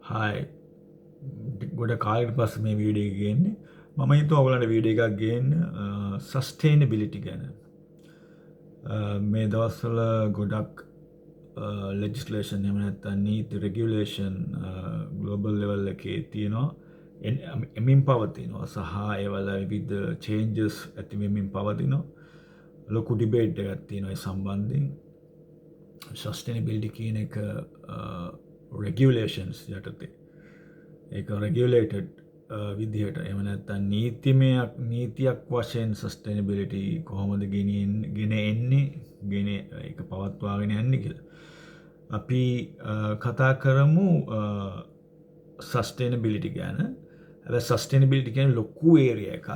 Hi ගොඩ කාලෙකට පස්සේ මේ වීඩියෝ එක ගේන්නේ. මම හිතුවා ඔයගලන්ට වීඩියෝ එකක් ගේන්න සස්ටේනබිලිටි ගැන. මේ දවස්වල ගොඩක් ලෙජිස්ලේෂන් එහෙම නැත්නම් නීති රෙගියුලේෂන් ග්ලෝබල් ලෙවල් එකේ තියෙනවා. එමින් පවතිනවා සහ ඒවල විවිධ චේන්ජස් ඇති වෙමින් පවතිනවා. ලොකු ඩිබේට් එකක් තියෙනවා ඒ සම්බන්ධයෙන්. සස්ටේනබිලිටි කියන එක රෙගියුලේෂන්ස් යටතේ ඒක රෙගියුලේටඩ් විදිහට එහෙම නැත්නම් නීතියක් වශයෙන් සස්ටේනබිලිටි කොහොමද ගෙන එන්නේ ගෙන ඒක පවත්වාගෙන යන්නේ කියලා. අපි කතා කරමු සස්ටේනබිලිටි ගැන. හැබැයි සස්ටේනබිලිටි කියන්නේ ලොකු ඒරියා එකක්.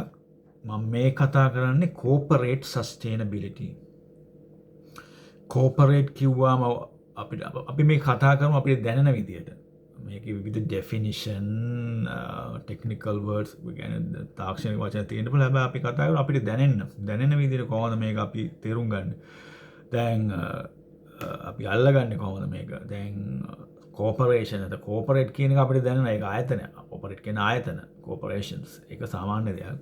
මම මේ කතා කරන්නේ කෝපරේට් සස්ටේනබිලිටි. කෝපරේට් කිව්වාම අපි මේ කතා කරමු අපිට දැනෙන විදිහට. මේක විවිධ ඩෙෆිනිෂන් ටෙක්නිකල් වර්ඩ්ස් ගැන තාක්ෂණික වචන තියෙන්න පුළුවන්. හැබැයි අපි කතා කරමු අපිට දැනෙන විදිහට කොහොමද මේක අපි තේරුම් ගන්න. දැන් අපි අල්ලගන්නේ කොහොමද මේක? දැන් කෝපරේෂන් එක කෝපරේට් කියන එක අපිට දැනෙන ඒක ආයතනයක්. කෝපරේට් කියන ආයතන කෝපරේෂන්ස් ඒක සාමාන්‍ය දෙයක්.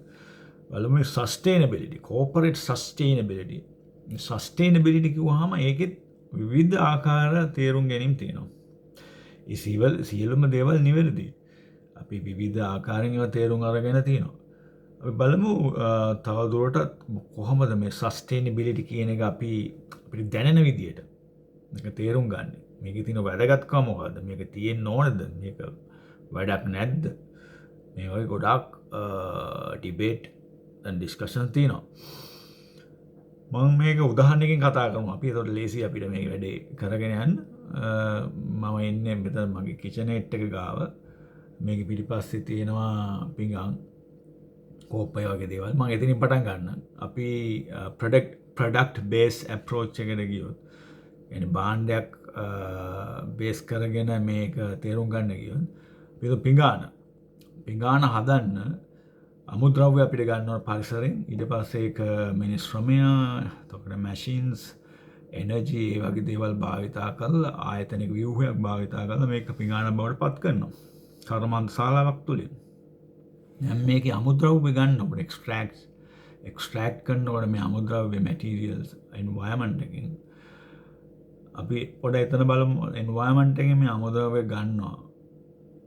බලමු සස්ටේනබිලිටි කෝපරේට් සස්ටේනබිලිටි. සස්ටේනබිලිටි කිව්වහම ඒකෙත් විවිධ ආකාර තේරුම් ගැනීම් තියෙනවා. සියලුම දේවල් නිවැරදි. අපි විවිධ ආකාරයෙන් ඒවා තේරුම් අරගෙන තියෙනවා. අපි බලමු තවදුරටත් කොහොමද මේ සස්ටේනබිලිටි කියන එක අපිට දැනෙන විදියට මේක තේරුම් ගන්න. මේකේ තියෙන වැදගත්කම මොකද්ද? මේක තියෙන්න ඕනද? මේක වැඩක් නැද්ද? මේ වගේ ගොඩාක් ඩිබේට් and ඩිස්කෂන් තියෙනවා. මම මේක උදාහරණයකින් කතා කරමු. අපි ඒකට ලේසි අපිට මේක වැඩේ කරගෙන යන්න. මම ඉන්නේ මෙතන මගේ කිචනේට් එක ගාව. මේක පිටිපස්සේ තියෙනවා පිඟන් කෝප්පය වගේ දේවල්. මම එතනින් පටන් ගන්නම්. අපි ප්‍රොඩක්ට් බේස් අප්‍රෝච් එකට ගියොත් يعني භාණ්ඩයක් බේස් කරගෙන මේක තේරුම් ගන්න ගියොත් ඒක පිඟාන හදන්න අමුද්‍රව්‍ය අපිට ගන්න ඕන පරිසරයෙන්. ඊට පස්සේ ඒක මිනිස් ශ්‍රමය, එතකොට මැෂින්ස්, එනර්ජි ඒ වගේ දේවල් භාවිතා කරලා ආයතනික ව්‍යුහයක් භාවිතා කරලා මේක පිඟාන බවට පත් කරනවා. කර්මාන්තශාලාවක් තුලින්. දැන් මේකේ අමුද්‍රව්‍ය ගන්නකොට එක්ස්ට්‍රැක්ට් කරනකොට මේ අමුද්‍රව්‍ය මැටීරියල්ස් එන්වයරන්මන්ට් එකෙන් අපි පොඩ එතන බලමු එන්වයරන්මන්ට් එකෙන් මේ අමුද්‍රව්‍ය ගන්නවා.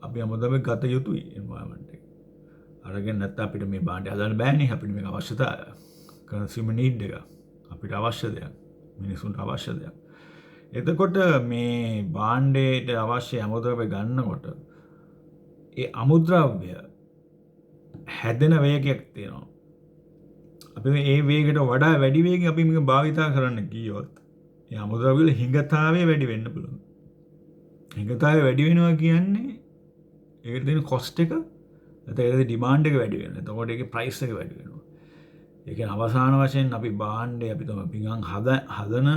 අපි අමුද්‍රව්‍ය ගත යුතුයි එන්වයරන්මන්ට් එකේ. අරගෙන නැත්නම් අපිට මේ භාණ්ඩය හදන්න බෑනේ. අපිට මේක අවශ්‍යතාවය. කන්සියුමර් නීඩ් එක. අපිට අවශ්‍ය දෙයක්. මිනිසුන්ට අවශ්‍ය දෙයක්. එතකොට මේ භාණ්ඩයට අවශ්‍ය අමුද්‍රව්‍ය ගන්නකොට ඒ අමුද්‍රව්‍ය හැදෙන වේගයක් තියෙනවා. අපි මේ වේගයට වඩා වැඩි වේගකින් අපි මේක භාවිතා කරන්න ගියොත් ඒ අමුද්‍රව්‍ය වල හිඟතාවය වැඩි වෙන්න පුළුවන්. හිඟතාවය වැඩි වෙනවා කියන්නේ ඒකට දෙන කොස්ට් එක ඒකේ ඩිමාන්ඩ් එක වැඩි වෙනවා. එතකොට ඒකේ ප්‍රයිස් එක වැඩි වෙනවා. ඒ කියන්නේ අවසාන වශයෙන් අපි භාණ්ඩය අපි තමයි පිඟන් හදන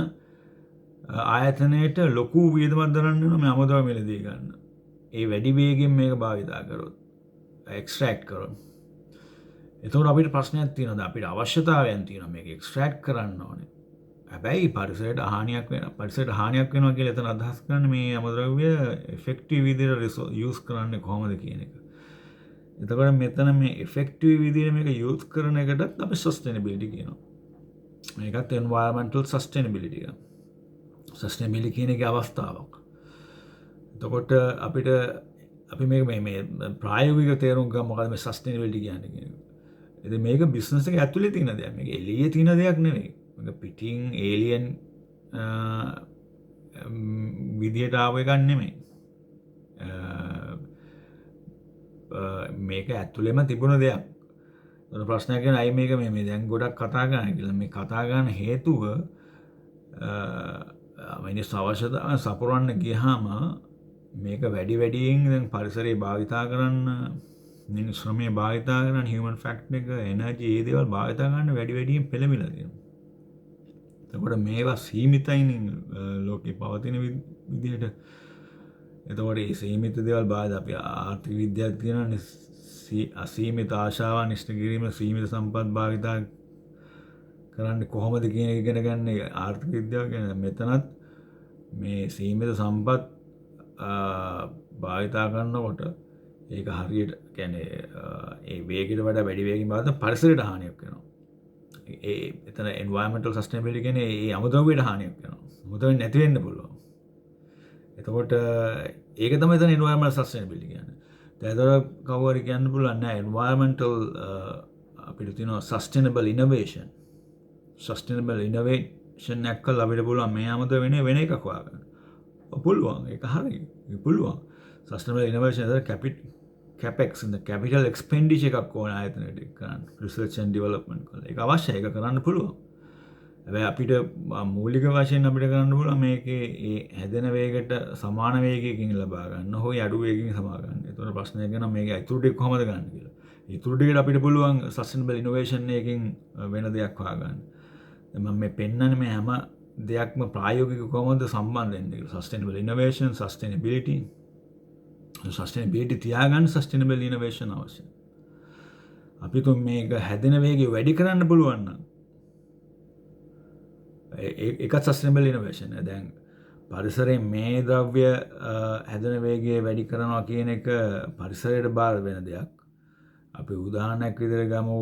ආයතනයේට ලොකු වියදමක් දරන්න වෙනවා මේ අමුද්‍රව්‍ය මිලදී ගන්න. ඒ වැඩි වේගෙන් මේක භාවිතා කරොත් එක්ස්ට්‍රැක්ට් කරොත්. එතකොට අපිට ප්‍රශ්නයක් තියෙනවා. අපිට අවශ්‍යතාවයන් තියෙනවා මේක එක්ස්ට්‍රැක්ට් කරන්න ඕනේ. හැබැයි පරිසරයට හානියක් වෙනවා කියලා එතන අදහස් කරන්නේ මේ අමුද්‍රව්‍ය ඉෆෙක්ටිව් විදිහට යූස් කරන්නේ කොහොමද කියන එක. එතකොට මෙතන මේ ඉෆෙක්ටිව් විදිහට මේක යූස් කරන එකටත් අපි සස්ටේනබිලිටි කියනවා. මේකත් එන්වයරන්මන්ටල් සස්ටේනබිලිටි එක. සස්ටේනබිලිටි කියන එකේ අවස්ථාවක්. එතකොට අපි මේ ප්‍රායෝගික තේරුම් ගන්න මොකද මේ සස්ටේනබිලිටි කියන්නේ කියන එක. ඉතින් මේක බිස්නස් එකේ ඇතුලේ තියෙන දෙයක්. මේක එළියේ තියෙන දෙයක් නෙවෙයි. මේක පිටින් ඒලියන් විදියට ආව එකක් නෙමෙයි. මේක ඇතුළෙම තිබුණ දෙයක්. ඒතර ප්‍රශ්නයක් කියන අය මේක මේ දැන් ගොඩක් කතා කරන්නේ කියලා. මේ කතා කරන හේතුව මිනිස් අවශ්‍යතාවය සපුරන්න ගියාම මේක වැඩියෙන් දැන් පරිසරය භාවිතා කරන්න, මිනිස් ශ්‍රමය භාවිතා කරන්න, හියුමන් ෆැක්ටර් එක, එනර්ජි ඒ දේවල් භාවිතා කරන්න වැඩියෙන් පෙළඹිලා තියෙනවා. එතකොට මේවා සීමිතයිනේ ලෝකේ පවතින විදිහට. එතකොට මේ සීමිත දේවල් බාහිර අපි ආර්ථික විද්‍යාවක් තියෙනවානේ අසීමිත ආශාවන් ඉෂ්ට කිරීම සීමිත සම්පත් භාවිතා කරන්න කොහොමද කියන එක ඉගෙන ගන්න ආර්ථික විද්‍යාව කියන්නේ මෙතනත් මේ සීමිත සම්පත් භාවිතා කරනකොට ඒක හරියට කියන්නේ ඒ වේගයට වඩා වැඩි වේගකින් භාවිත පරිසරයට හානියක් වෙනවා. ඒ එතන එන්වයරන්මන්ටල් සස්ටේනබිලිටි කියන්නේ ඒ අමුද්‍රව්‍යයට හානියක් වෙනවා. අමුද්‍රව්‍ය නැති වෙන්න පුළුවන්. එතකොට ඒක තමයි එතන එන්වයරන්මන්ටල් සස්ටේනබිලිටි කියන්නේ. දැන් ඒතර කවුරු හරි කියන්න පුළුවන් නෑ එන්වයරන්මන්ටල් අපිට තියෙනවා සස්ටේනබල් ඉනෝවේෂන්. සස්ටේනබල් ඉනෝවේෂන් එකක් කළා අපිට පුළුවන් මේ අමුද්‍රව්‍ය වෙන එකක් හොයාගන්න. පුළුවන් ඒක හරි. පුළුවන්. සස්ටේනබල් ඉනෝවේෂන් එතන CapEx and the capital expenditure එකක් ඕන ආයතනයට කරන්න. research and development කරලා. ඒක අවශ්‍යයි. ඒක කරන්න පුළුවන්. හැබැයි අපිට මූලික වශයෙන් අපිට කරන්න පුළුවන් මේකේ ඒ හැදෙන වේගයට සමාන වේගයකින් ලබා ගන්න. හොයි අඩු වේගකින් සමා ගන්න. ඒතකොට ප්‍රශ්නයක් ගන්න මේකේ ඉතුරු ටික කොහමද ගන්න කියලා. ඉතුරු ටිකට අපිට පුළුවන් sustainable innovation එකකින් වෙන දෙයක් හොයාගන්න. දැන් මම මේ පෙන්නන්නේ මේ හැම දෙයක්ම ප්‍රායෝගික කොහොමද සම්බන්ධ වෙන්නේ කියලා. sustainable innovation, sustainability තියාගන්න සස්ටේනබල් ඉනෝවේෂන් අවශ්‍යයි. අපි තුන් මේක හැදෙන වේගය වැඩි කරන්න පුළුවන් නම් ඒකත් සස්ටේනබල් ඉනෝවේෂන්. දැන් පරිසරයේ මේ ද්‍රව්‍ය හැදෙන වේගය වැඩි කරනවා කියන එක පරිසරයට බාර වෙන දෙයක්. අපි උදාහරණයක් විදිහට ගමු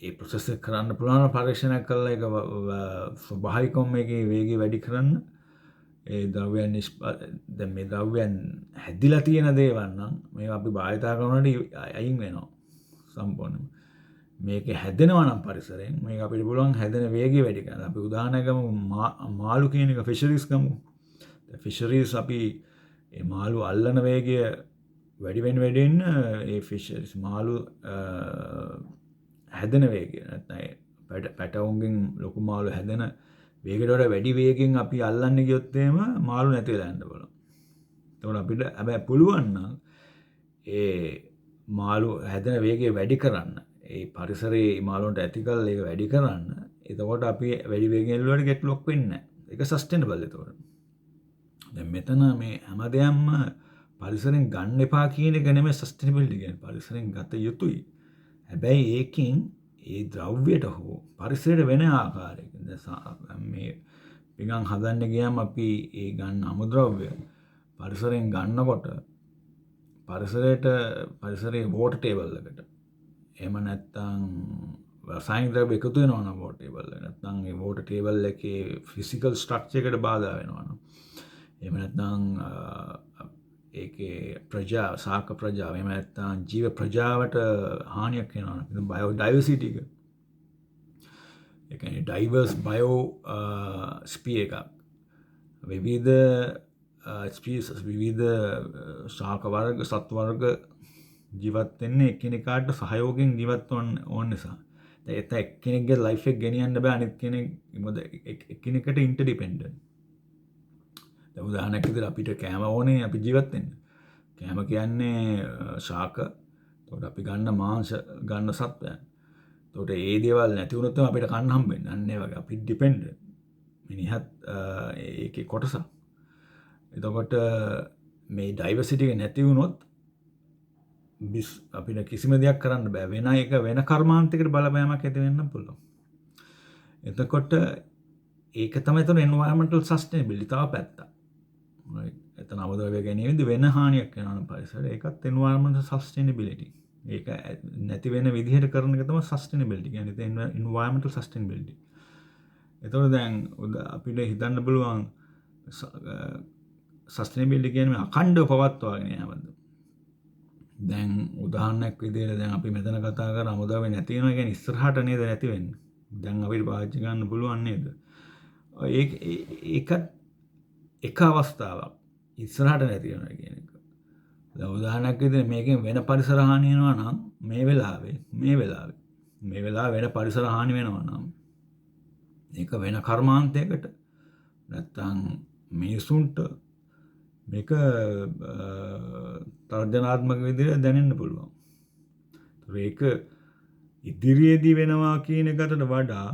ඒ ප්‍රොසෙස් එක කරන්න පුළුවන් පරීක්ෂණයක් කරලා ඒක ස්වභාවිකවම මේකේ වේගය වැඩි කරන්න ඒ ද්‍රව්‍යයන් දැන් මේ ද්‍රව්‍යයන් හැදිලා තියෙන දේවල් නම් මේවා අපි භාවිතා කරනකොට අයින් වෙනවා සම්පූර්ණයෙන්ම. මේක හැදෙනවා නම් පරිසරයෙන් මේක අපිට පුළුවන් හැදෙන වේගය වැඩි කරන්න. අපි උදාහරණයක් ගමු මාළු කියන එක ෆිෂරිස් ගමු. ෆිෂරිස් අපි මේ මාළු අල්ලන වේගය වැඩි වෙන ඒ ෆිෂරිස් මාළු හැදෙන වේගය නැත්නම් පැටවුන්ගෙන් ලොකු මාළු හැදෙන වේගයට වඩා වැඩි වේගෙන් අපි අල්ලන්න ගියොත් එහෙම මාළු නැති වෙලා යන්න බලන්න. එතකොට අපිට හැබැයි පුළුවන් නම් ඒ මාළු හැදෙන වේගය වැඩි කරන්න. ඒ පරිසරයේ මාළුන්ට ඇති කරලා ඒක වැඩි කරන්න. එතකොට අපි වැඩි වේගෙන් එල්ලුවට ගැටලුවක් වෙන්නේ නැහැ. ඒක සස්ටේනබල් එතකොට. දැන් මෙතන මේ හැමදේම පරිසරෙන් ගන්න එපා කියන එක නෙමෙයි සස්ටේනබිලිටි කියන්නේ. පරිසරෙන් ගත යුතුයි. හැබැයි ඒකෙන් ඒ ද්‍රව්‍යයට හෝ පරිසරයට වෙන ආකාරයකින් මේ පිඟන් හදන්න ගියාම අපි ඒ ගන්න අමුද්‍රව්‍ය පරිසරයෙන් ගන්නකොට පරිසරයේ වෝටර් ටේබල් එකට එහෙම නැත්නම් රසායනික ද්‍රව්‍ය එකතු වෙනවා නම් වෝටර් ටේබල් එක නැත්නම් ඒ වෝටර් ටේබල් එකේ ෆිසිකල් ස්ට්‍රක්චර් එකට බාධා වෙනවා නම් එහෙම නැත්නම් ඒකේ ශාක ප්‍රජාව එහෙම නැත්නම් ජීව ප්‍රජාවට හානියක් වෙනවා නම් බයෝ ඩයිවර්සිටි එක ඒ කියන්නේ ඩයිවර්ස් බයෝ ස්පී එකක් විවිධ ස්පීසස් විවිධ ශාක වර්ග සත්ව වර්ග ජීවත් වෙන්නේ එකිනෙකාට සහයෝගයෙන් ජීවත් ඕන නිසා. ඒත් එක්කෙනෙක්ගේ ලයිෆ් එක ගෙනියන්න බෑ අනිත් කෙනෙක් මොකද එකිනෙකට ඉන්ටර්ඩිපෙන්ඩන්ට්. දැන් උදාහරණයක් විදිහට අපිට කෑම ඕනේ අපි ජීවත් වෙන්න. කෑම කියන්නේ ශාක. එතකොට අපි ගන්න මාංශ ගන්න සත්වයන්. එතකොට ඒ දේවල් නැති වුණොත් තමයි අපිට කන්න හම්බෙන්නේ. අන්න ඒ වගේ අපි ඩිපෙන්ඩන්ට්. මිනිහත් ඒකේ කොටසක්. එතකොට මේ ඩයිවර්සිටි එක නැති වුණොත් අපිට කිසිම දෙයක් කරන්න බෑ. වෙන කර්මාන්තයකට බලපෑමක් ඇති වෙන්න පුළුවන්. එතකොට ඒක තමයි එතන එන්වයරන්මන්ටල් සස්ටේනබිලිටි තව පැත්තක්. right. එතන අවදෝවය ගැනීමේදී වෙන හානියක් වෙනවා පරිසරයට. ඒකත් එන්වයරන්මන්ටල් සස්ටේනබිලිටි. ඒක නැති වෙන විදිහට කරන එක තමයි සස්ටේනබිලිටි කියන්නේ. ඒක එන්වයරන්මන්ටල් සස්ටේනබිලිටි. එතකොට දැන් අපිට හිතන්න පුළුවන් සස්ටේනබිලිටි කියන්නේ අඛණ්ඩව පවත්වාගෙන යාමද. දැන් උදාහරණයක් විදිහට දැන් අපි මෙතන කතා කරා අමුද්‍රව්‍ය නැති වෙනවා කියන්නේ ඉස්සරහට නේද නැති වෙන්නේ. දැන් අපිට පාවිච්චි ගන්න පුළුවන් නේද? ඒකත් එක අවස්ථාවක් ඉස්සරහට නැති වෙනවා කියන එක. දැන් උදාහරණයක් විදිහට මේකෙන් වෙන පරිසර හානි වෙනවා නම් මේ වෙලාවේ වෙන පරිසර හානි වෙනවා නම් ඒක වෙන කර්මාන්තයකට නැත්තම් මිනිසුන්ට මේක තර්ජනාත්මක විදිහට දැනෙන්න පුළුවන්. ඒක ඉදිරියේදී වෙනවා කියන එකට වඩා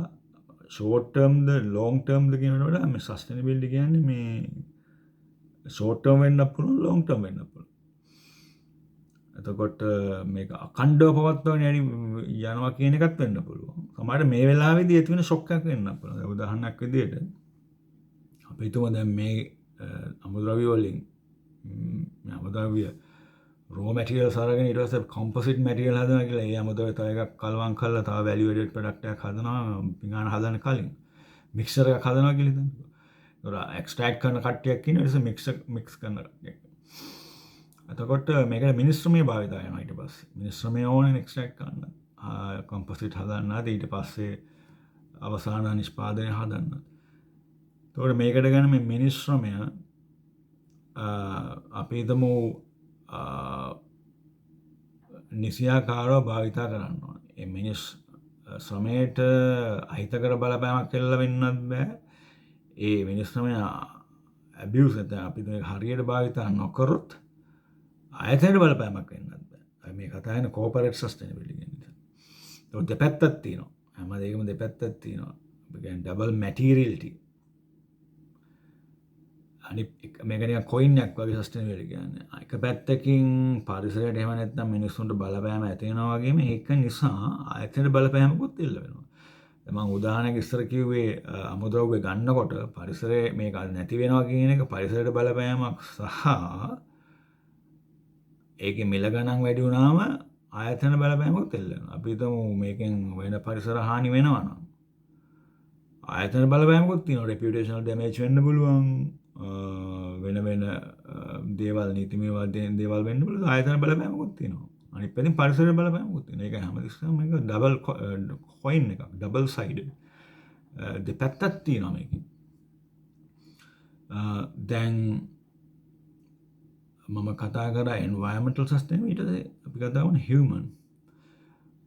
ෂෝට් ටර්ම්ද ලොං ටර්ම්ද කියනකට වඩා මේ සස්ටේනබිලිටි කියන්නේ මේ ෂෝට් ටර්ම් වෙන්න පුළුවන් ලොං ටර්ම් වෙන්න පුළුවන්. එතකොට මේක අඛණ්ඩව පවත්වාගෙන යනවා කියන එකත් වෙන්න පුළුවන්. සමහරවිට මේ වෙලාවේදී ඇති වෙන ෂොක් එකක් වෙන්න පුළුවන්. උදාහරණයක් විදිහට අපි හිතමු දැන් මේ අමුද්‍රව්‍ය වලින් අමුද්‍රව්‍ය රෝ මැටිරියල් සරගෙන ඊට පස්සේ කොම්පොසිට් මැටිරියල් හදනවා කියලා ඒ අමුද්‍රව්‍ය තව එකක් කලවම් කරලා තව වැලියු ඇඩඩ් ප්‍රොඩක්ට් එකක් හදනවා පිඟාන හදන්න කලින් මික්සර් එකක් හදනවා කියලා හිතන්නකෝ. ඒතකොට එක්ස්ට්‍රැක්ට් කරන කට්ටියක් ඉන්නවා ඊට පස්සේ මික්ස් කරන කට්ටියක්. එතකොට මේකට මිනිස්ත්‍රමය භාවිතා වෙනවා ඊට පස්සේ. මිනිස්ත්‍රමය ඕනේ එක්ස්ට්‍රැක්ට් කරන්න. කොම්පොසිට් හදන්න ඊට පස්සේ අවසාන නිෂ්පාදනය හදන්න. එතකොට මේකට ගන්න මේ මිනිස්ත්‍රමය අපි හිතමු නිසියාකාරව භාවිතා කරන්න ඕනේ. ඒ මිනිස් ශ්‍රමයට අහිතකර බලපෑමක් එල්ල වෙන්නත් බෑ. ඒ මිනිස් ශ්‍රමය ඇබියුස් නැත්නම් අපි මේක හරියට භාවිතා නොකරොත් ආයතනයට බලපෑමක් වෙන්නත් බෑ. මේ කතා කරන කෝපරේට් සස්ටේනබිලිටි ගැන. ඒක දෙපැත්තක් තියෙනවා. හැම දෙයකම දෙපැත්තක් තියෙනවා. අපි කියන්නේ ඩබල් මැටීරියලිටි. අනිත් මේක නිකන් කොයින් එකක් වගේ සස්ටේනබිලිටි කියන්නේ. එක පැත්තකින් පරිසරයට එහෙම නැත්නම් මිනිස්සුන්ට බලපෑම ඇති වෙනවා වගේම ඒක නිසා ආයතනයට බලපෑමකුත් එල්ල වෙනවා. මම උදාහරණයක් ඉස්සර කිව්වේ අමුද්‍රව්‍ය ගන්නකොට පරිසරයේ මේක නැති වෙනවා කියන එක පරිසරයට බලපෑමක් සහ ඒකේ මිල ගණන් වැඩි වුණාම ආයතන බලපෑමකුත් එල්ල වෙනවා. අපි හිතමු මේකෙන් වෙන පරිසර හානි වෙනවා නම් ආයතන බලපෑමකුත් තියෙනවා. රෙපියුටේෂනල් ඩැමේජ් වෙන්න පුළුවන්. වෙන දේවල් නීතිමය දේවල් වෙන්න පුළුවන්. ආයතන බලපෑමකුත් තියෙනවා. අනිත් පැත්තෙන් පරිසර බලපෑමකුත් තියෙනවා. ඒක හැමතිස්සෙම මේක ඩබල් කොයින් එකක්. ඩබල් සයිඩඩ්. දෙපැත්තක් තියෙනවා මේකේ. දැන් මම කතා කරා එන්වයරන්මන්ටල් සස්ටේනබිලිටි අපි කතා කරන හියුමන්.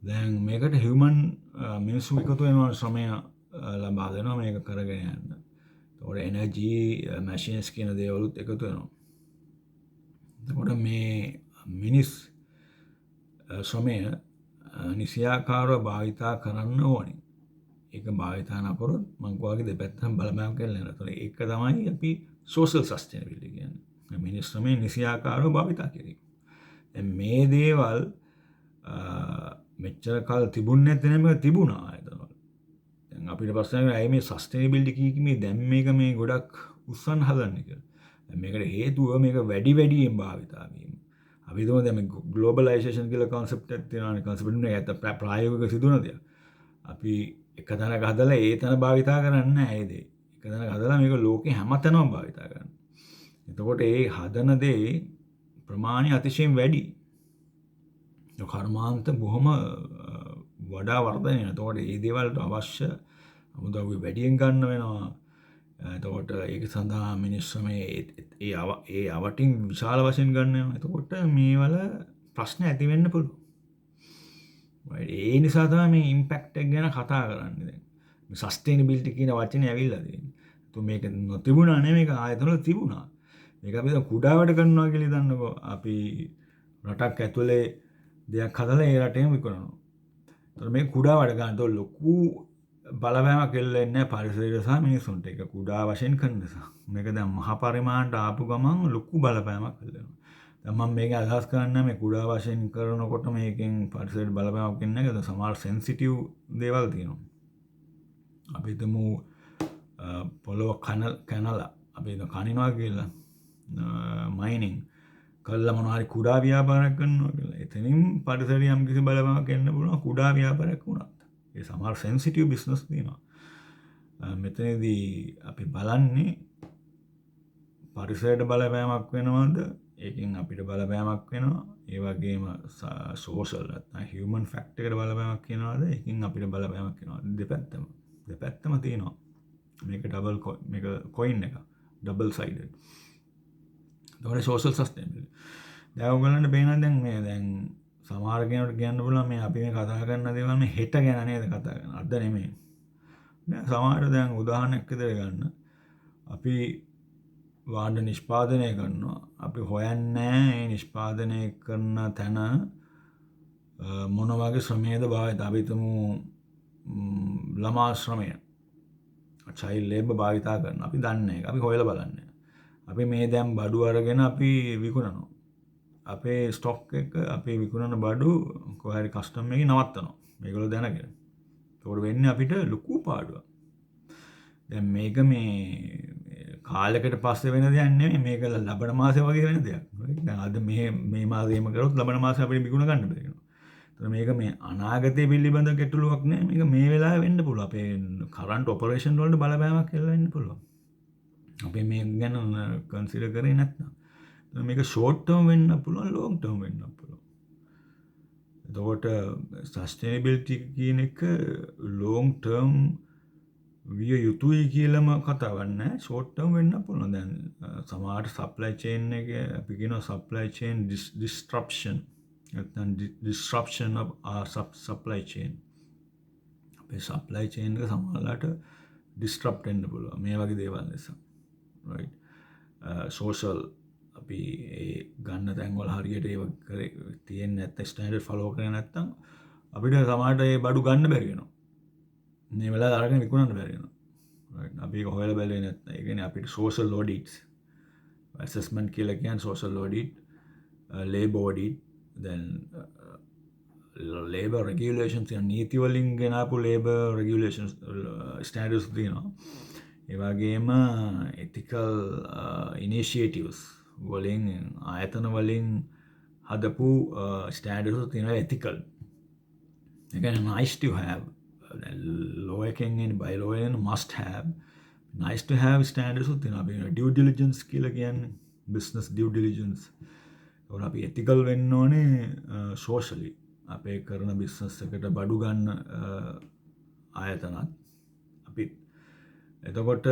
දැන් මේකට හියුමන් මිනිස්සු එකතු වෙනවා ශ්‍රමය ලබා දෙනවා මේක කරගෙන යන්න. ඒතකොට එනර්ජි මැෂින්ස් කියන දේවලුත් එකතු වෙනවා. එතකොට මේ මිනිස් ශ්‍රමය නිසියාකාරව භාවිතා කරන්න ඕනේ. ඒක භාවිතා නොකරොත් මම වගේ දෙපැත්තම බලපෑම් කරලා යනවා. ඒක තමයි අපි සෝෂල් සස්ටේනබිලිටි කියන්නේ. මිනිස් ශ්‍රමය නිසියාකාරව භාවිතා කිරීම. දැන් මේ දේවල් මෙච්චර කල් තිබුණේ නැති නෙමෙයි තිබුණා ආයතනවල. දැන් අපිට ප්‍රශ්නයක් ඇයි මේ සස්ටේනබිලිටි කීකීමේ දැන් මේක මේ ගොඩක් උස්සන්න හදන්නේ කියලා. දැන් මේකට හේතුව මේක වැඩියෙන් භාවිතා වීම. අපි හිතමු දැන් මේ ග්ලෝබලයිසේෂන් කියලා concept එකක් තියෙනවානේ. concept එක ඇත්ත ප්‍රායෝගිකව සිදුවන දෙයක්. අපි එක තැනක හදලා ඒ තැන භාවිතා කරන්නේ නැහැ ඒ දේ. එක තැනක හදලා මේක ලෝකේ හැමතැනම භාවිතා කරනවා. එතකොට ඒ හදන දේ ප්‍රමාණය අතිශයින් වැඩි. ඒ කර්මාන්ත බොහොම වඩා වර්ධනය වෙනවා. එතකොට මේ දේවල්ට අවශ්‍ය අමුද්‍රව්‍ය වැඩියෙන් ගන්න වෙනවා. එතකොට ඒක සඳහා මිනිස් ශ්‍රමය ඒ අවටින් විශාල වශයෙන් ගන්න වෙනවා. එතකොට මේවල ප්‍රශ්න ඇති වෙන්න පුළුවන්. ඒ නිසා තමයි මේ ඉම්පැක්ට් එක ගැන කතා කරන්නේ දැන්. මේ සස්ටේනබිලිටි කියන වචනේ ඇවිල්ලා තියෙන්නේ. તો මේක නොතිබුණා නෙමෙයි මේක ආයතනවල තිබුණා. මේක අපි දැන් කුඩාවට කරනවා කියලා හිතන්නකෝ. අපි රටක් ඇතුලේ දෙයක් හදලා ඒ රටේම විකුණනවා. ඒතර මේ කුඩාවට ගන්න તો ලොකු බලපෑමක් එල්ල වෙන්නේ නැහැ පරිසරයට සහ මිනිසුන්ට. ඒක කුඩා වශයෙන් කරන නිසා. මේක දැන් මහ පරිමාණයට ආපු ගමන් ලොකු බලපෑමක් එල්ල වෙනවා. දැන් මම මේක අදහස් කරන්නේ මේ කුඩා වශයෙන් කරනකොට මේකෙන් පරිසරයට බලපෑමක් එන්නේ නැහැ. ඒක සමහර සෙන්සිටිව් දේවල් තියෙනවා. අපි හිතමු පොළොව කනලා අපි කනිනවා කියලා මයිනින් කළා මොනවා හරි කුඩා ව්‍යාපාරයක් කරනවා කියලා. එතනින් පරිසරය යම් කිසි බලපෑමක් එන්න පුළුවන් කුඩා ව්‍යාපාරයක් වුණත්. ඒ සමහර සෙන්සිටිව් බිස්නස් තියෙනවා. මෙතනදී අපි බලන්නේ පරිසරයට බලපෑමක් වෙනවද? ඒකෙන් අපිට බලපෑමක් වෙනවා. ඒ වගේම සෝෂල් නැත්නම් හියුමන් ෆැක්ටර් එකට බලපෑමක් වෙනවද? ඒකෙන් අපිට බලපෑමක් වෙනවා. දෙපැත්තම තියෙනවා. මේක ඩබල් මේක කොයින් එක. ඩබල් සයිඩඩ්. ඒතකොට සෝෂල් සස්ටේනබිලිටි. දැන් ඔයගොල්ලන්ට පේනවා දැන් මේ දැන් සමහර කෙනෙකුට කියන්න පුළුවන් මේ අපි මේ කතා කරන දේවල් මේ හෙට ගැන නේද කතා කරන්නේ. අද නෙමෙයි. දැන් සමහර දැන් උදාහරණයක් විදිහට ගන්න. අපි වාහන නිෂ්පාදනය කරනවා. අපි හොයන්නේ මේ නිෂ්පාදනය කරන තැන මොන වගේ ශ්‍රමයේද භාවිත. අපි හිතමු ළමා ශ්‍රමය. චයිල්ඩ් ලේබර් භාවිතා කරනවා. අපි දන්නේ නැහැ. අපි හොයලා බලන්නේ. අපි මේ දැන් බඩු අරගෙන අපි විකුණනවා. අපේ ස්ටොක් එක අපේ විකුණන බඩු කොහේ හරි කස්ටමර් එකේ නවත්තනවා. මේගොල්ලෝ දැනගෙන. ඒකට වෙන්නේ අපිට ලොකු පාඩුවක්. දැන් මේක මේ කාලෙකට පස්සේ වෙන දෙයක් නෙමෙයි මේක ලබන මාසේ වගේ වෙන දෙයක්. දැන් අද මේ මාසෙම කරොත් ලබන මාසේ අපිට විකුණ ගන්න බැරි වෙනවා. ඒතර මේක මේ අනාගතය පිළිබඳ ගැටලුවක් නෙමෙයි. මේක මේ වෙලාවේ වෙන්න පුළුවන්. අපේ කරන්ට් ඔපරේෂන් වලට බලපෑමක් එල්ල වෙන්න පුළුවන්. අපි මේ ගැන කන්සිඩර් කරේ නැත්නම්. මේක ෂෝට් ටර්ම් වෙන්න පුළුවන්, ලොන්ග් ටර්ම් වෙන්න පුළුවන්. එතකොට සස්ටේනබිලිටි කියන එක ලොන්ග් ටර්ම් විය යුතුයි කියලාම කතාවක් නෑ. ෂෝට් ටර්ම් වෙන්න පුළුවන්. දැන් සමහර සප්ලයි චේන් එක අපි කියනවා සප්ලයි චේන් disruption. නැත්නම් disruption of our supply chain. අපේ සප්ලයි චේන් එක සමහරලාට disrupt වෙන්න පුළුවන් මේ වගේ දේවල් නිසා. right. social අපි ගන්න තැන්වල හරියට ඒව කරේ තියෙන්නේ නැත්නම් ස්ටෑන්ඩඩ් ෆලෝ කරේ නැත්නම් අපිට සමහරට ඒ බඩු ගන්න බැරි වෙනවා. මේ වෙලාවට අරගෙන විකුණන්න බැරි වෙනවා. right. අපි ඒක හොයලා බැලුවේ නැත්නම් ඒ කියන්නේ අපිට social audits assessment කියලා කියන්නේ social audit, labor audit, then labor regulations and නීති වලින් ගෙනාපු labor regulations standards තියෙනවා. ඒ වගේම ethical initiatives වලින් ආයතන වලින් හදපු ස්ටෑන්ඩර්ඩ්ස් තියෙනවා ethical. ඒ කියන්නේ nice to have law එකෙන් එන්නේ by law එකෙන් must have nice to have standards තියෙනවා. අපි due diligence කියලා කියන්නේ business due diligence. ඒකට අපි ethical වෙන්න ඕනේ socially. අපේ කරන business එකට බඩු ගන්න ආයතනත් අපි එතකොට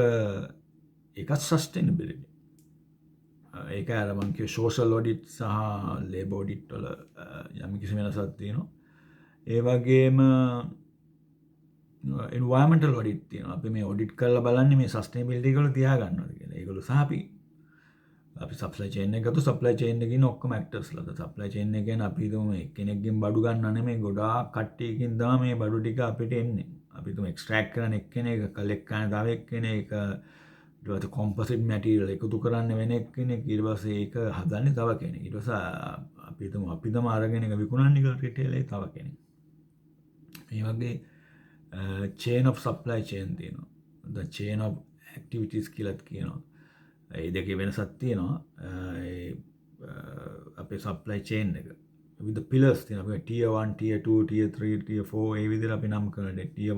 ඒකත් sustainability. ඒක අර මං කිය social audit සහ labor audit වල යම් කිසි වෙනසක් තියෙනවා. ඒ වගේම environmental audit තියෙනවා. අපි මේ audit කරලා බලන්නේ මේ sustainability එක වල තියා ගන්නවද කියලා. ඒගොල්ලෝ සහ අපි supply chain එක ගත්ත supply chain එකේ ඉන්න ඔක්කොම actors ලාද supply chain එක ගැන අපි හිතමු එක්කෙනෙක්ගෙන් බඩු ගන්න නෙමෙයි ගොඩාක් කට්ටියකින් තමයි මේ බඩු ටික අපිට එන්නේ. අපි හිතමු extract කරන එක්කෙනෙක් collect කරන තව එක්කෙනෙක් ඊට පස්සේ composite material එකතු කරන්න වෙන එක්කෙනෙක් ඊට පස්සේ ඒක හදන්නේ තව කෙනෙක්. ඊට පස්සේ අපි හිතමු අපි තමයි අරගෙන ඒක විකුණන්නේ කියලා retail එකේ තව කෙනෙක්. මේ වගේ chain of supply chain තියෙනවා. the chain of activities කියලාත් කියනවා. ඒ දෙකේ වෙනසක් තියෙනවා. අපේ supply chain එක with the pillars තියෙනවා. tier 1, tier 2, tier 3, tier 4 ඒ විදිහට අපි නම් කරන්නේ. tier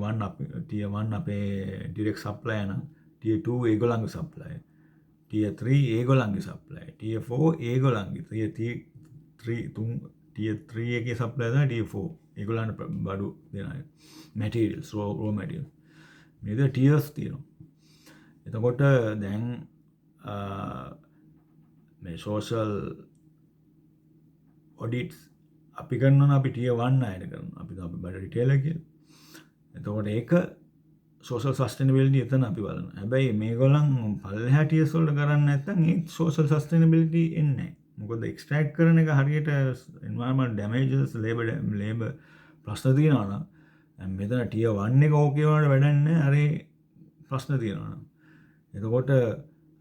1 අපේ direct supplier නම් tier 2 ඒගොල්ලන්ගේ supplier. tier 3 ඒගොල්ලන්ගේ supplier. tier 4 ඒගොල්ලන්ගේ. tier 3 එකේ supplier තමයි tier 4. ඒගොල්ලන්ට බඩු දෙනවා. materials raw materials. මේ විදිහට tiers තියෙනවා. එතකොට දැන් මේ social audits අපි කරනවා අපි tier 1 අයට කරනවා. අපි තමයි බඩ retailer කියලා. එතකොට ඒක social sustainability එතන අපි බලනවා. හැබැයි මේගොල්ලන් පල්ලෙහා tiers වලට කරන්නේ නැත්නම් ඒ social sustainability එන්නේ නැහැ. මොකද extract කරන එක හරියට environmental damages labor ප්‍රශ්න තියෙනවා නම් මෙතන tier 1 එක ඕකේ වුණාට වැඩක් නැහැ. අර ප්‍රශ්න තියෙනවා නම්. එතකොට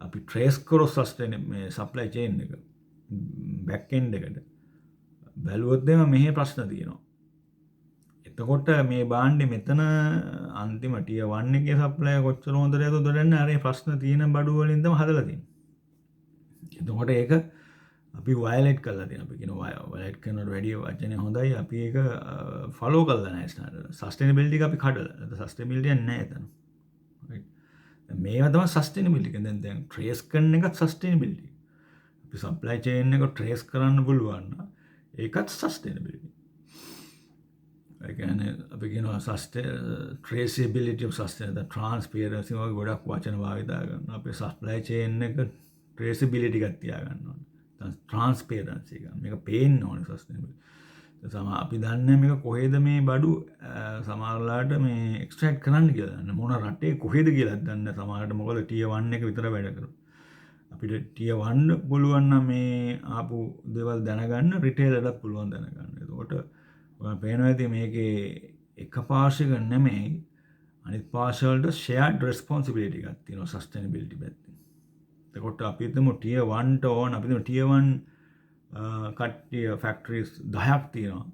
අපි trace කරොත් මේ supply chain එක back end එකට බැලුවොත් එම මෙහි ප්‍රශ්න තියෙනවා. එතකොට මේ බාණ්ඩේ මෙතන අන්තිම tier 1 එකේ supplier කොච්චර හොඳද යතොත් දන්නේ අර ප්‍රශ්න තියෙන බඩු වලින් තමයි හදලා තියෙන්නේ. එතකොට ඒක අපි violate කරලා තියෙනවා. අපි කියන violate කරනවට වැඩිය වචනේ හොඳයි. අපි ඒක follow කරලා නැහැ ස්ටෑන්ඩඩ්. sustainability එක අපි කඩලා. sustainability නැහැ එතන. right. මේවා තමයි sustainability. දැන් trace කරන එකත් sustainability. අපි supply chain එක trace කරන්න පුළුවන් නම් ඒකත් sustainability. ඒ කියන්නේ අපි කියනවා traceability of sustainability, transparency වගේ ගොඩක් වචන භාවිතා කරනවා. අපේ supply chain එක traceability එකක් තියා ගන්න ඕනේ. transparency එක. මේක පේන්න ඕනේ sustainability. අපි දන්නේ මේක කොහෙද මේ බඩු සමහරලාට මේ එක්ස්ට්‍රැක්ට් කරන්න කියලා දන්නේ මොන රටේ කොහෙද කියලා දන්නේ සමහරට මොකද tier 1 එක විතර වැඩ කරනවා. අපිට tier 1 පුළුවන් නම් මේ ආපු දේවල් දැනගන්න රිටේලර්ටත් පුළුවන් දැනගන්න. එතකොට ඔයාලා පේනවා ඇති මේකේ එක පාර්ශ්වයක නෙමෙයි අනිත් පාර්ශ්වවලට shared responsibility එකක් තියෙනවා sustainability පැත්තෙන්. එතකොට අපි හිතමු tier 1ට ඕන අපි හිතමු tier 1 කට්ටිය ෆැක්ටරිස් 10ක් තියෙනවා.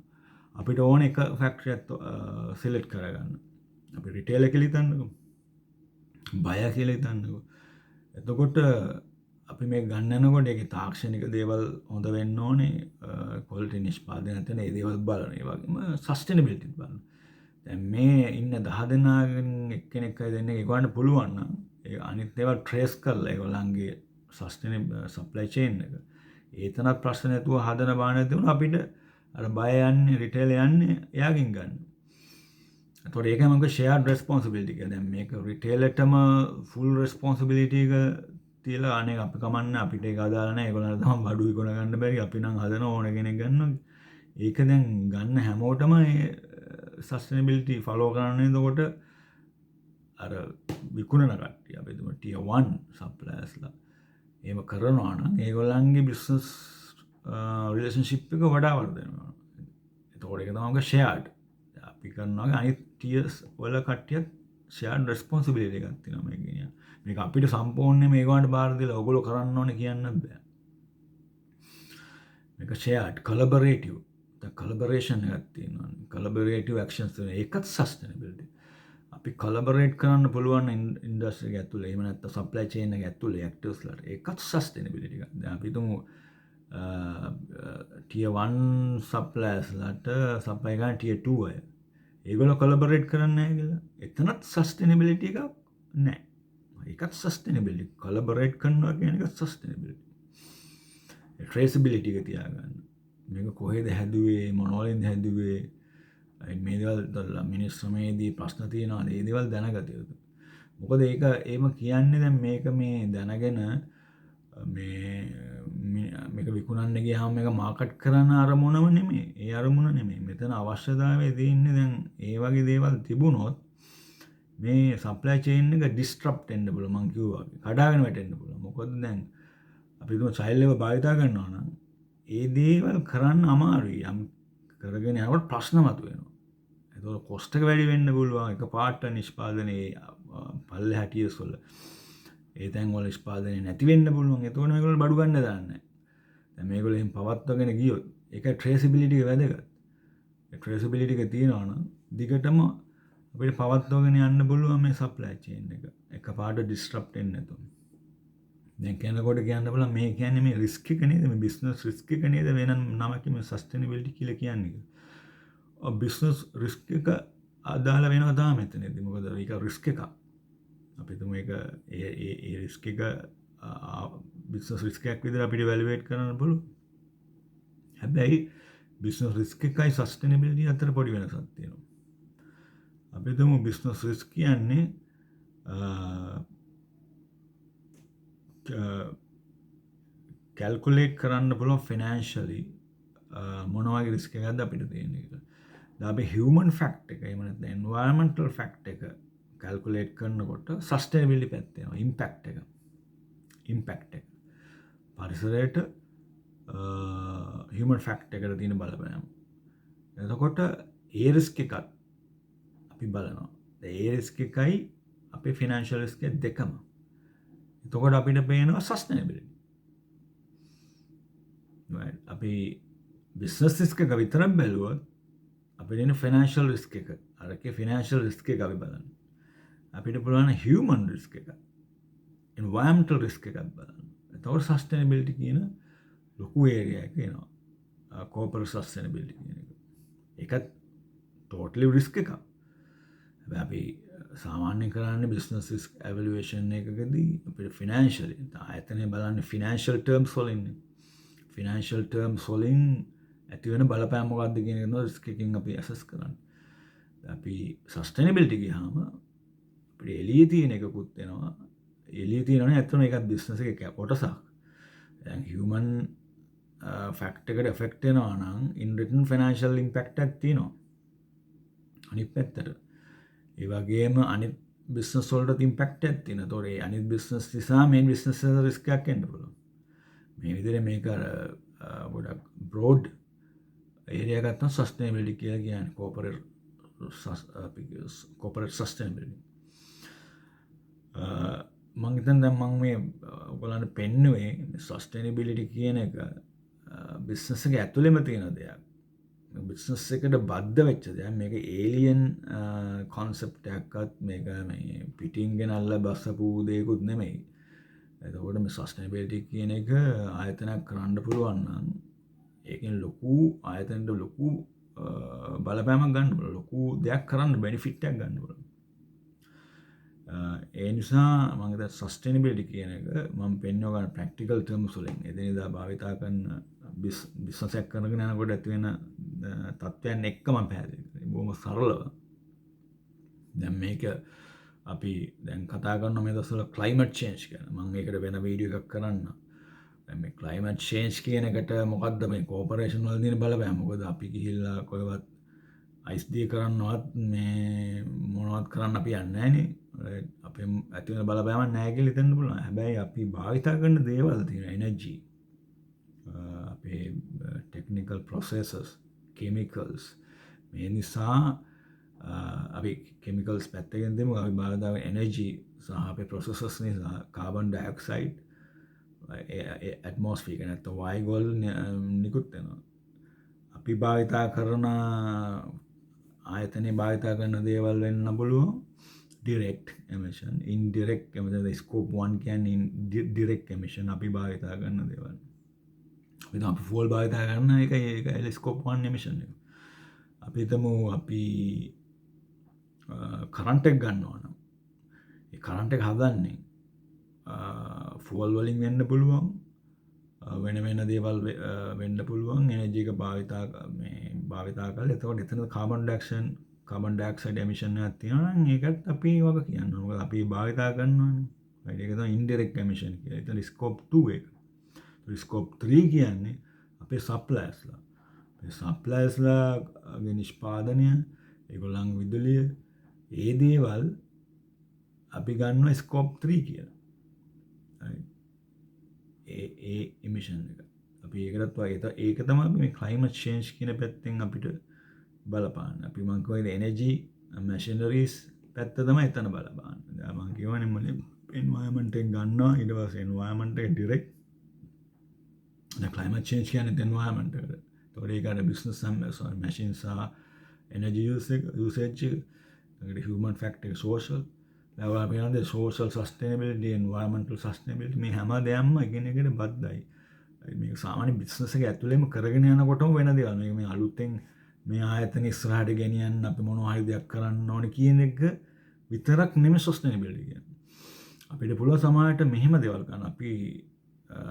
අපිට ඕන එක ෆැක්ටරි එකක් සිලෙක්ට් කරගන්න. අපි රිටේලර් කියලා හිතන්නකෝ. බයර් කියලා හිතන්නකෝ. එතකොට අපි මේ ගන්නනකොට ඒක තාක්ෂණික දේවල් හොඳ වෙන්න ඕනේ කොල්ටි නිෂ්පාදනය නැතන ඒ දේවල් බලන ඒ වගේම සස්ටේනබිලිටි බලන. දැන් මේ ඉන්න 10 දෙනාගෙන් එක්කෙනෙක් හරි දෙන්නෙක් ඒගොල්ලන්ට පුළුවන් නම් ඒ අනිත් ඒවා ට්‍රේස් කරලා ඒගොල්ලන්ගේ සස්ටේනබල් සප්ලයි චේන් එක ඒ තරම් ප්‍රශ්න නැතුව හදන බාන තිබුණා අපිට අර බය යන්නේ රිටේල් යන්නේ එයාගෙන් ගන්න. එතකොට ඒක මම ෂෙයාර්ඩ් රෙස්පොන්සිබිලිටි කියලා. දැන් මේක රිටේලර්ටම ෆුල් රෙස්පොන්සිබිලිටි එක තියලා අනේ අපි කමන්න අපිට ඒක අදාළ නැහැ. ඒගොල්ලන්ට තමයි බඩු විකුණ ගන්න බැරි. අපි නම් හදන ඕන කෙනෙක් ගන්නවා. ඒක දැන් ගන්න හැමෝටම ඒ සස්ටේනබිලිටි ෆලෝ කරන්න. එතකොට අර විකුණන කට්ටිය අපි තුම ටියර් 1 සප්ලයර්ස්ලා එහෙම කරනවා නම් ඒගොල්ලන්ගේ බිස්නස් රිලේෂන්ෂිප් එක වඩා වර්ධනය වෙනවා. එතකොට ඒක තමයි ෂෙයාර්ඩ්. අපි කරනවා අනිත් ටියර්ස් වල කට්ටියත් ෂෙයාර්ඩ් රෙස්පොන්සිබිලිටි එකක් තියෙනවා මේක කියන්නේ. මේක අපිට සම්පූර්ණයෙන් මේගොල්ලන්ට බාර දීලා ඔයගොල්ලෝ කරන්න ඕනේ කියන්න බෑ. මේක ෂෙයාර්ඩ් කොලැබොරේටිව් කලබරේෂන් එකක් තියෙනවා. කොලැබොරේටිව් ඇක්ෂන්ස් තියෙනවා. ඒකත් සස්ටේනබිලිටි. අපි කොලැබොරේට් කරන්න පුළුවන් ඉන්ඩස්ට්‍රි එක ඇතුලේ එහෙම නැත්නම් සප්ලයි චේන් එක ඇතුලේ ඇක්ටර්ස්ලාට ඒකත් සස්ටේනබිලිටි එකක්. දැන් අපි තුමු ටියර් 1 සප්ලයර්ස්ලාට සප්ලයි කරන ටියර් 2 අය. ඒගොල්ලෝ කොලැබොරේට් කරන්නේ නැහැ කියලා. එතනත් සස්ටේනබිලිටි එකක් නැහැ. ඒකත් සස්ටේනබිලිටි. කොලැබොරේට් කරනවා කියන එකත් සස්ටේනබිලිටි. ට්‍රේසබිලිටි එක තියාගන්න. මේක කොහෙද හැදුවේ මොනවලින්ද හැදුවේ මේ දේවල් මිනිස් සමයේදී ප්‍රශ්න තියෙනවා ඒ දේවල් දැනගත යුතුයි. මොකද ඒක එහෙම කියන්නේ දැන් මේක මේ දැනගෙන මේක විකුණන්න ගියාම මේක මාකට් කරන්න අරමුණම නෙමෙයි. ඒ අරමුණ නෙමෙයි. මෙතන අවශ්‍යතාවය තියෙන්නේ දැන් ඒ වගේ දේවල් තිබුණොත් මේ සප්ලයි චේන් එක ඩිස්ට්‍රප්ට් වෙන්න පුළුවන් මං කිව්වා වගේ. කඩාගෙන වැටෙන්න පුළුවන්. මොකද දැන් අපි තුම චයිල්ඩ් ලේබර් භාවිතා කරනවා නම් ඒ දේවල් කරන්න අමාරුයි. යම් කරගෙන යනකොට ප්‍රශ්න මතුවෙනවා. එතකොට කොස්ට් එක වැඩි වෙන්න පුළුවන්. එක පාට නිෂ්පාදනයේ පල්ලෙහා ටියර්ස් වල ඒ තැන් වල නිෂ්පාදනය නැති වෙන්න පුළුවන්. එතකොට මේගොල්ලෝ බඩු ගන්න දාන්නේ. දැන් මේගොල්ලෝ එහෙන් පවත්වාගෙන ගියොත් ඒක ට්‍රේසබිලිටි එක වැදගත්. ඒ ට්‍රේසබිලිටි එක තියෙනවා නම් දිගටම අපිට පවත්වාගෙන යන්න පුළුවන් මේ සප්ලයි චේන් එක. එකපාරට ඩිස්ට්‍රප්ට් වෙන්නේ නැතුව. දැන් කියනකොට කියන්න බලන්න මේ කියන්නේ මේ රිස්ක් එක නේද මේ බිස්නස් රිස්ක් එක නේද වෙන නමකින් මේ සස්ටේනබිලිටි කියලා කියන්නේ. බිස්නස් රිස්ක් එක අදාළ වෙනවා තමයි මෙතනදී. මොකද ඒක රිස්ක් එකක්. අපි තුමු ඒක ඒ රිස්ක් එක බිස්නස් රිස්ක් එකක් විදිහට අපිට වැලුවේට් කරන්න පුළුවන්. හැබැයි බිස්නස් රිස්ක් එකයි සස්ටේනබිලිටි අතර පොඩි වෙනසක් තියෙනවා. අපි තුමු බිස්නස් රිස්ක් කියන්නේ කැල්කුලේට් කරන්න පුළුවන් ෆිනෑන්ෂලි මොන වගේ රිස්ක් එකක්ද අපිට තියෙන්නේ කියලා. දැන් අපි හියුමන් ෆැක්ට් එක එහෙම නැත්නම් එන්වයරන්මන්ටල් ෆැක්ට් එක කැල්කුලේට් කරනකොට සස්ටේනබිලිටි පැත්ත එනවා ඉම්පැක්ට් එක. පරිසරයට හියුමන් ෆැක්ට් එකට තියෙන බලපෑම. එතකොට ඒ රිස්ක් එකත් අපි බලනවා. ඒ රිස්ක් එකයි අපේ ෆිනෑන්ෂල් රිස්ක් එක දෙකම. එතකොට අපිට පේනවා සස්ටේනබිලිටි. අපි බිස්නස් රිස්ක් එක විතරක් බැලුවොත් අපිට එන ෆිනෑන්ෂල් රිස්ක් එක අරකේ ෆිනෑන්ෂල් රිස්ක් එක අපි බලන්න. අපිට පුළුවන් හියුමන් රිස්ක් එක එන්වයරන්මන්ටල් රිස්ක් එකක් බලන්න. එතකොට සස්ටේනබිලිටි කියන ලොකු ඒරියා එක එනවා. කෝපරේට් සස්ටේනබිලිටි කියන එක. ඒකත් ටෝටලි රිස්ක් එකක්. හැබැයි අපි සාමාන්‍යයෙන් කරන්නේ බිස්නස් රිස්ක් එවලුවේෂන් එකකදී අපිට ෆිනෑන්ෂලි ආයතනය බලන්නේ ෆිනෑන්ෂල් ටර්ම්ස් වලින්. ෆිනෑන්ෂල් ටර්ම්ස් වලින් ඇති වෙන බලපෑම මොකක්ද කියන එක රිස්ක් එකකින් අපි ඇසස් කරන්නේ. අපි සස්ටේනබිලිටි ගියාම අපිට එළියේ තියෙන එකකුත් වෙනවා. එළියේ තියෙනවනේ ඇත්තටම ඒකත් බිස්නස් එකේ කොටසක්. දැන් හියුමන් ෆැක්ට් එකට එෆෙක්ට් වෙනවා නම් ඉන් රිටර්න් ෆිනෑන්ෂල් ඉම්පැක්ට් එකක් තියෙනවා. අනිත් පැත්තට. ඒ වගේම අනිත් බිස්නස් වලට ඉම්පැක්ට් එකක් තියෙනවා. ඒතකොට ඒ අනිත් බිස්නස් නිසා මේ බිස්නස් එක රිස්ක් එකක් එන්න පුළුවන්. මේ විදිහට මේක ගොඩක් බ්‍රෝඩ් ඒරියා එකක් තමයි සස්ටේනබිලිටි කියලා කියන්නේ. Corporate sustainability. මම හිතන්නේ දැන් මම මේ ඔයගොල්ලන්ට පෙන්නුවේ සස්ටේනබිලිටි කියන එක බිස්නස් එක ඇතුළෙම තියෙන දෙයක්. බිස්නස් එකට බද්ධ වෙච්ච දෙයක්. මේක ඒලියන් කොන්සෙප්ට් එකක්වත් මේක මේ පිටින් ගෙනල්ලා බස්සපු දෙයක්වත් නෙමෙයි. එතකොට මේ සස්ටේනබිලිටි කියන එක ආයතනයක් කරන්න පුළුවන් නම් ඒකෙන් ලොකු ආයතනයට ලොකු බලපෑමක් ගන්න පුළුවන්. ලොකු දෙයක් කරන්න බෙනිෆිට් එකක් ගන්න පුළුවන්. ඒ නිසා මම හිතන්නේ සස්ටේනබිලිටි කියන එක මම පෙන්වන ගන්න ප්‍රැක්ටිකල් ටර්ම්ස් වලින් එදිනෙදා භාවිතා කරන බිස්නස් එකක් කරගෙන යනකොට ඇති වෙන තත්ත්වයන් එක්ක මම පැහැදිලි කරනවා. බොහොම සරලව. දැන් මේක අපි දැන් කතා කරන මේ දවස්වල ක්ලයිමට් චේන්ජ් ගැන. මම ඒකට වෙන වීඩියෝ එකක් කරන්න. දැන් මේ ක්ලයිමට් චේන්ජ් කියන එකට මොකද්ද මේ කෝපරේෂන් වල තියෙන බලපෑම? මොකද අපි ගිහිල්ලා කොහෙවත් අයිස් දිය කරන්නවත් මේ මොනවත් කරන්න අපි යන්නේ නැහනේ. අපේ ඇති වෙන බලපෑමක් නැහැ කියලා හිතන්න පුළුවන්. හැබැයි අපි භාවිතා කරන දේවල් තියෙන එනර්ජි අපේ ටෙක්නිකල් ප්‍රොසෙසස් කෙමිකල්ස් මේ නිසා අපි කෙමිකල්ස් පැත්තකින් දෙමු අපි භාවිතා කරන එනර්ජි සහ අපේ ප්‍රොසෙසස් නිසා කාබන් ඩයොක්සයිඩ් ඇට්මොස්ෆියර් එක නැත්නම් වායුගොල් නිකුත් වෙනවා. අපි භාවිතා කරන ආයතනයේ භාවිතා කරන දේවල් වෙන්න පුළුවන් direct emission, indirect emission, scope 1 කියන්නේ direct emission අපි භාවිතා කරන දේවල්. අපි fuel භාවිතා කරන එක scope 1 emission එක. අපි හිතමු අපි කරන්ට් එක ගන්නවා නම් ඒ කරන්ට් එක හදන්නේ fuel වලින් වෙන්න පුළුවන් වෙන වෙන දේවල් වෙන්න පුළුවන් එනර්ජි එක භාවිතා කරලා එතකොට එතන කාබන් ඩයොක්සයිඩ් එමිෂන් එකක් තියෙනවා නම් ඒකත් අපි වග කියනවා. මොකද අපි භාවිතා කරනවානේ. right ඒක තමයි ඉන්ඩිරෙක්ට් එමිෂන් කියලා. එතන ස්කෝප් 2 එක. ස්කෝප් 3 කියන්නේ අපේ සප්ලයර්ස්ලා. අපේ සප්ලයර්ස්ලාගේ නිෂ්පාදනය, ඒගොල්ලන් විදුලිය, ඒ දේවල් අපි ගන්නවා ස්කෝප් 3 කියලා. ඒ එමිෂන් එක. අපි ඒකටත් වගේ ඒක තමයි මේ ක්ලයිමට් චේන්ජ් කියන පැත්තෙන් අපිට බලපාන්න. අපි මං කියවනේ එනර්ජි මැෂිනරිස් පැත්ත තමයි එතන බලපාන්න. දැන් මං කියවනේ මොලේ එන්වයරන්මන්ට් එක ගන්නවා ඊට පස්සේ එන්වයරන්මන්ට් එක ඩිරෙක්ට් දැන් ක්ලයිමට් චේන්ජ් කියන්නේ එන්වයරන්මන්ට් එකට. ඒතකොට ඒකට බිස්නස් මැෂින්ස් සහ එනර්ජි යූසේජ් ඒකට හියුමන් ෆැක්ටර් සෝෂල් දැන් අපි යන්නේ සෝෂල් සස්ටේනබිලිටි එන්වයරන්මන්ටල් සස්ටේනබිලිටි මේ හැම දෙයක්ම එකිනෙකට බද්ධයි. මේක සාමාන්‍ය බිස්නස් එක ඇතුළේම කරගෙන යනකොටම වෙන දේවල්. මේ අලුතෙන් මේ ආයතන ඉස්සරහට ගෙනියන්න අපි මොනවා හරි දෙයක් කරන්න ඕනේ කියන එක විතරක් නෙමෙයි සස්ටේනබිලිටි කියන්නේ. අපිට පුළුවන් සමාජයට මෙහෙම දේවල් කරන්න.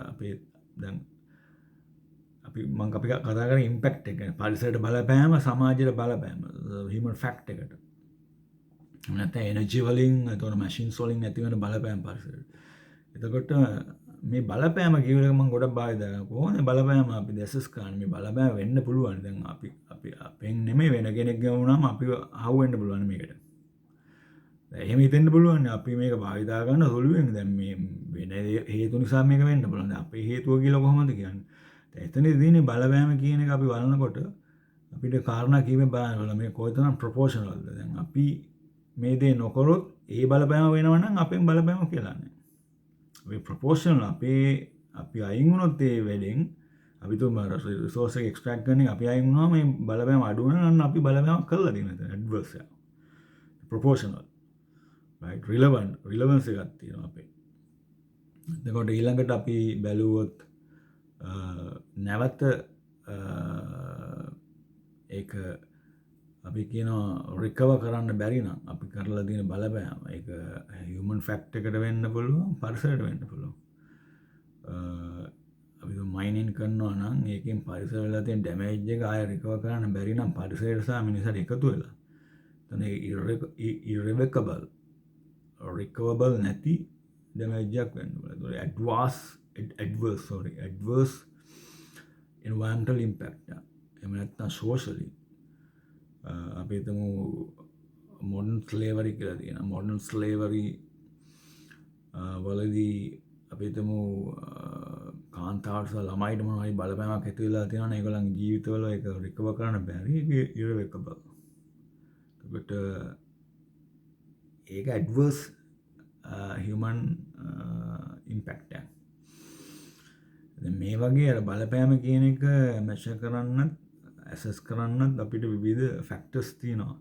අපේ දැන් මම කතා කරන්නේ ඉම්පැක්ට් එක ගැන. පරිසරයට බලපෑම, සමාජයට බලපෑම, හියුමන් ෆැක්ටර් එකට. නැත්නම් එනර්ජි වලින්, එතකොට මැෂින්ස් වලින් ඇති වෙන බලපෑම පරිසරයට. එතකොට මේ බලපෑම කියන එක මම ගොඩක් භාවිතා කරනවා. කොහොමද බලපෑම අපි දැසස් කරන්නේ? මේ බලපෑම වෙන්න පුළුවන්. දැන් අපි අපෙන් නෙමෙයි වෙන කෙනෙක්ගේ වුණාම අපි අහු වෙන්න පුළුවන් මේකට. එහෙම හිතෙන්න පුළුවන්. අපි මේක භාවිතා කරන සුළුවෙන් දැන් මේ වෙන හේතු නිසා මේක වෙන්න පුළුවන්. දැන් අපේ හේතුව කියලා කොහොමද කියන්නේ? දැන් එතනදී තියෙන බලපෑම කියන එක අපි බලනකොට අපිට කාරණා කීපෙන් බලන්න ඕන. මේ කොයිතරම් ප්‍රොපෝෂනල්ද? දැන් අපි මේ දේ නොකරොත් ඒ බලපෑම වෙනවා නම් අපෙන් බලපෑම කියලා නෑ. අපි ප්‍රොපෝෂනල් අපි අයින් වුණොත් ඒ වැඩෙන් අපි තුම රිසෝස් එක එක්ස්ට්‍රැක්ට් කරන එක අපි අයින් වුණාම මේ බලපෑම අඩු වෙනවා නම් අපි බලපෑමක් කරලා තියෙනවා. ඇඩ්වර්ස් එක. ප්‍රොපෝෂනල්. right relevance එකක් තියෙනවා අපේ. එතකොට ඊළඟට අපි බැලුවොත් නැවත ඒක අපි කියනවා රිකවර් කරන්න බැරි නම් අපි කරලා තියෙන බලපෑම ඒක හියුමන් ෆැක්ටර් එකට වෙන්න පුළුවන් පරිසරයට වෙන්න පුළුවන්. අපි මයිනින් කරනවා නම් ඒකෙන් පරිසර වල තියෙන ඩැමේජ් එක ආය රිකවර් කරන්න බැරි නම් පරිසරයට සහ මිනිසාට එකතු වෙලා එතන irrevocable recoverable නැති ඩැමේජ් එකක් වෙන්න පුළුවන්. ඒක adverse environmental impact. එහෙම නැත්නම් socially අපි හිතමු modern slavery කියලා තියෙනවා. modern slavery වලදී අපි හිතමු කාන්තාවට සහ ළමයිට මොනවා හරි බලපෑමක් ඇති වෙලා තියෙනවා නම් ඒගොල්ලන්ගේ ජීවිතවල ඒක රිකවර් කරන්න බැරි. ඒක irrevocable. ඒකට ඒක adverse human impact එක. දැන් මේ වගේ අර බලපෑම කියන එක මෙෂර් කරන්නත් ඇසස් කරන්නත් අපිට විවිධ ෆැක්ටර්ස් තියෙනවා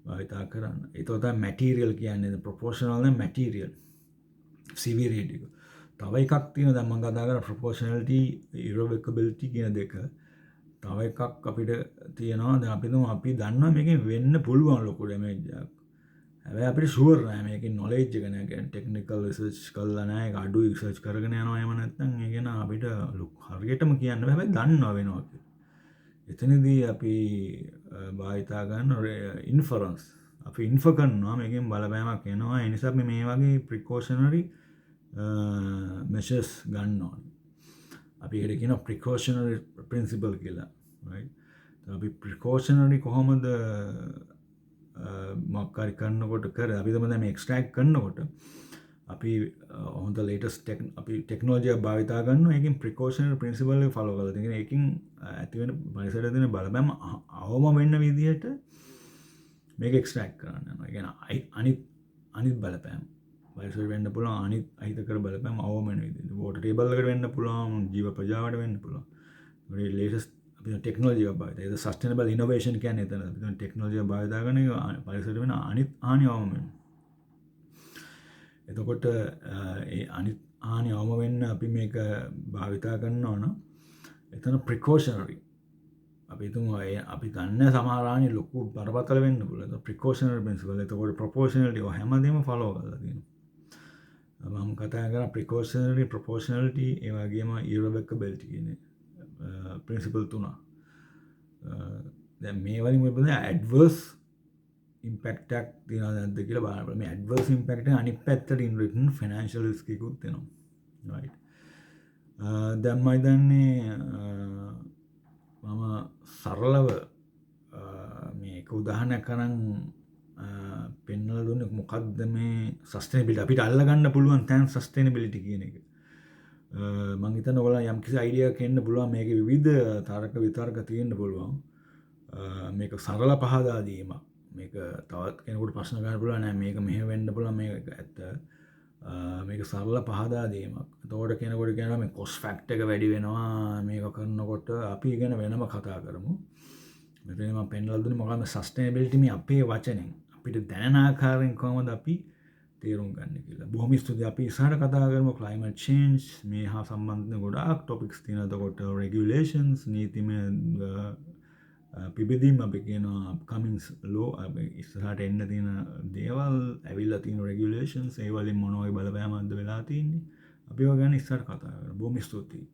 භාවිතා කරන්න. ඒක තමයි මැටීරියල් කියන්නේ ප්‍රොපෝෂනල් නේ මැටීරියල්. සිවියරිටි එක. තව එකක් තියෙන දැන් මම කතා කරා ප්‍රොපෝෂනැලිටි ඉරොවකබිලිටි කියන දෙක. තව එකක් අපිට තියෙනවා දැන් අපි තුමු අපි දන්නවා මේකෙන් වෙන්න පුළුවන් ලොකු ඩැමේජ් එකක්. හැබැයි අපිට ෂුවර් නෑ මේකේ නොලෙජ් එක නෑ. කියන්නේ ටෙක්නිකල් රිසර්ච් කරලා නෑ. ඒක අඩුයි රිසර්ච් කරගෙන යනවා එහෙම නැත්නම් ඒ ගැන අපිට හරියටම කියන්න බෑ. හැබැයි දන්නවා වෙනවා කියලා. එතනදී අපි භාවිතා ගන්න ඉන්ෆරන්ස්. අපි ඉන්ෆර් කරනවා මේකෙන් බලපෑමක් එනවා. ඒ නිසා අපි මේ වගේ ප්‍රිකෝෂනරි මෙෂර්ස් ගන්න ඕනේ. අපි ඒකට කියනවා ප්‍රිකෝෂනරි ප්‍රින්සිපල් කියලා. right? අපි ප්‍රිකෝෂනරි කොහොමද මොකක් හරි කරනකොට කර අපි තමයි මේ එක්ස්ට්‍රැක්ට් කරනකොට අපි හොඳ ලේටස්ට් අපි ටෙක්නොලොජි එක භාවිතා කරනවා. ඒකෙන් ප්‍රිකෝෂනරි ප්‍රින්සිපල් එක ෆලෝ කරලා තියෙනවා. ඒකෙන් ඇති වෙන පරිසරයට දෙන බලපෑම අවම වෙන්න විදිහට මේක එක්ස්ට්‍රැක්ට් කරන්න යනවා. ඒ කියන්නේ අනිත් බලපෑම පරිසරයට වෙන්න පුළුවන් අනිත් අහිතකර බලපෑම අවම වෙන විදිහට. වෝටර් ටේබල් එකට වෙන්න පුළුවන්, ජීව ප්‍රජාවට වෙන්න පුළුවන්. ඒ ලේටස්ට් අපි ටෙක්නොලොජි එක භාවිතා. ඒක සස්ටේනබල් ඉනෝවේෂන් කියන්නේ එතන. අපි ටෙක්නොලොජි එක භාවිතා කරන එක පරිසරයට වෙන අනිත් හානි අවම වෙනවා. එතකොට ඒ අනිත් හානි අවම වෙන්න අපි මේක භාවිතා කරනවා නම් එතන ප්‍රිකෝෂනරි අපි තුමු අපි දන්න සමහර හානි ලොකු බරපතල වෙන්න පුළුවන්. ප්‍රිකෝෂනරි ප්‍රින්සිපල්. එතකොට ප්‍රොපෝෂනලිටි ඔය හැමදේම ෆලෝ කරලා තියෙනවා. මම කතා කරා ප්‍රිකෝෂනරි, ප්‍රොපෝෂනලිටි ඒ වගේම ඉරොවකබිලිටි කියන ප්‍රින්සිපල් තුනක්. දැන් මේ වලින් මොකද ඇඩ්වර්ස් ඉම්පැක්ට් එකක් තියනවද නැද්ද කියලා බලන්න. මේ ඇඩ්වර්ස් ඉම්පැක්ට් එක අනිත් පැත්තට ඉන් රිටන් ෆයිනෑන්ෂියල් රිස්ක් එකකුත් වෙනවා. right. දැන් මම දන්නේ මම සරලව මේක උදාහරණයක් කරන් පෙන්වලා දුන්නේ මොකක්ද මේ සස්ටේනබිලිටි අපිට අල්ලගන්න පුළුවන් තැන් සස්ටේනබිලිටි කියන එක. මම හිතන්නේ ඔයගොල්ලෝ යම් කිසි අයිඩියා එකක් එන්න පුළුවන් මේකේ විවිධ තර්ක විතර්ක තියෙන්න පුළුවන්. මේක සරල පහදා දීමක්. මේක තවත් කෙනෙකුට ප්‍රශ්න ගන්න පුළුවන් නෑ මේක මෙහෙම වෙන්න පුළුවන් මේක ඇත්ත. මේක සරල පහදා දීමක්. එතකොට කෙනෙකුට කියනවා මේ කොස් ෆැක්ටර් එක වැඩි වෙනවා මේක කරනකොට අපි ගැන වෙනම කතා කරමු. මෙතන මම පෙන්වලා දුන්නේ මොකක්ද සස්ටේනබිලිටි මේ අපේ වචනෙන් අපිට දැනෙන ආකාරයෙන් කොහොමද අපි තේරුම් ගන්න කියලා. බොහොම ස්තුතියි. අපි ඉස්සරහට කතා කරමු climate change මේ හා සම්බන්ධ ගොඩාක් topics තියෙනවා. එතකොට regulations නීතිමය පිබිදීම අපි කියනවා upcoming law ඉස්සරහට එන්න තියෙන දේවල් ඇවිල්ලා තියෙන regulations ඒ වලින් මොන වගේ බලපෑමක්ද වෙලා තියෙන්නේ. අපි ඒවා ගැන ඉස්සරහට කතා කරමු. බොහොම ස්තුතියි.